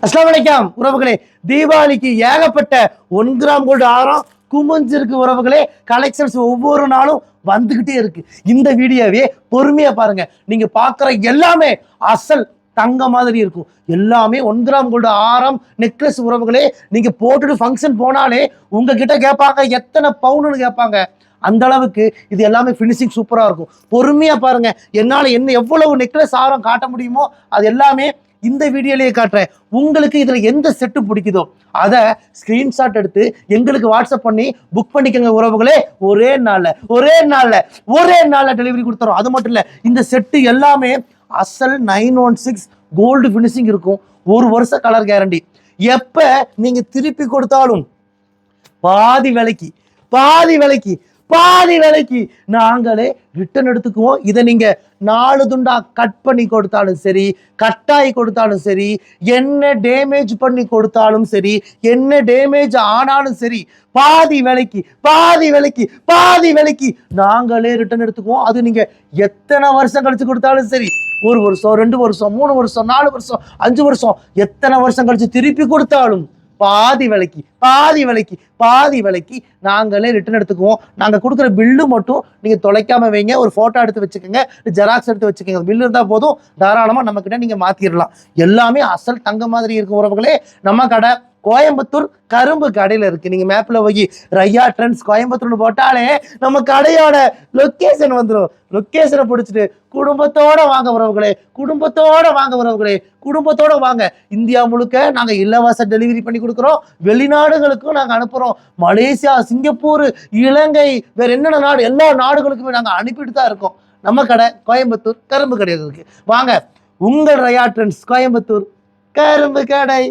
அஸ்ஸலாமு அலைக்கும் உறவுகளே, தீபாவளிக்கு ஏகப்பட்ட 1 கிராம் கோல்டு ஆரம் குமிஞ்சிருக்கு உறவுகளே. கலெக்ஷன்ஸ் ஒவ்வொரு நாளும் வந்துகிட்டே இருக்கு. இந்த வீடியோவே பொறுமையா பாருங்க. நீங்க பாக்குற எல்லாமே அசல் தங்க மாதிரி இருக்கும். எல்லாமே 1 கிராம் கோல்டு ஆரம் நெக்லஸ் உறவுகளே. நீங்க போட்டுட்டு ஃபங்க்ஷன் போனாலே உங்ககிட்ட கேட்பாங்க எத்தனை பவுன்னு கேட்பாங்க. அந்த அளவுக்கு இது எல்லாமே ஃபினிஷிங் சூப்பரா இருக்கும். பொறுமையா பாருங்க. என்னால என்ன எவ்வளவு நெக்லஸ் ஆரம் காட்ட முடியுமோ அது எல்லாமே இந்த வீடியோலயே காட்டுறேன். உங்களுக்கு இதுல எந்த செட்டு பிடிக்குதோ அதை ஸ்கிரீன்ஷாட் எடுத்து எங்களுக்கு வாட்ஸ்அப் பண்ணி புக் பண்ணிக்கங்க உறவுகளே. ஒரே நாள்ல டெலிவரி கொடுத்துறோம். அது மட்டும் இல்ல, இந்த செட்டு எல்லாமே அசல் 916 கோல்டு ஃபினிஷிங் இருக்கும். 1 வருஷ கலர் கேரண்டி. எப்ப நீங்க திருப்பி கொடுத்தாலும் பாதி விலைக்கு நாங்களே ரிட்டர்ன் எடுத்துக்குவோம். இதை நீங்க 4 துண்டா கட் பண்ணி கொடுத்தாலும் சரி, கட்டாய் கொடுத்தாலும் சரி, என்ன டேமேஜ் பண்ணி கொடுத்தாலும் சரி, என்ன டேமேஜ் ஆனாலும் சரி, பாதி விலைக்கு நாங்களே ரிட்டர்ன் எடுத்துக்குவோம். அது நீங்க எத்தனை வருஷம் கழிச்சு கொடுத்தாலும் சரி, 1 வருஷம் 2 வருஷம் 3 வருஷம் 4 வருஷம் 5 வருஷம் எத்தனை வருஷம் கழிச்சு திருப்பி கொடுத்தாலும் பாதி விலைக்கு நாங்களே ரிட்டர்ன் எடுத்துக்குவோம். நாங்க கொடுக்குற பில்லு மட்டும் நீங்க தொலைக்காம வைங்க. ஒரு போட்டோ எடுத்து வச்சுக்கோங்க, ஜெராக்ஸ் எடுத்து வச்சுக்கோங்க. பில்லு இருந்தா போதும், தாராளமா நம்ம கிட்ட நீங்க மாத்திரலாம். எல்லாமே அசல் தங்க மாதிரி இருக்கும் உறவுகளே. நம்ம கடை கோயம்புத்தூர் கரும்பு கடையில இருக்கு. நீங்க மேப்ல போய் ரையா ட்ரெண்ட்ஸ் கோயம்புத்தூர்னு போட்டாலே நம்ம கடையோட லொக்கேஷன் வந்துடும். லொக்கேஷனை பிடிச்சிட்டு குடும்பத்தோட வாங்க உறவுகளே. இந்தியா முழுக்க நாங்க இலவச டெலிவரி பண்ணி கொடுக்குறோம். வெளிநாடுகளுக்கும் நாங்க அனுப்புறோம். மலேசியா, சிங்கப்பூர், இலங்கை, வேற என்னென்ன நாடு, எல்லா நாடுகளுக்குமே நாங்க அனுப்பிட்டு தான் இருக்கோம். நம்ம கடை கோயம்புத்தூர் கரும்பு கடையில் இருக்கு. வாங்க, உங்கள் ரையா ட்ரெண்ட்ஸ் கோயம்புத்தூர் கரும்பு கடை.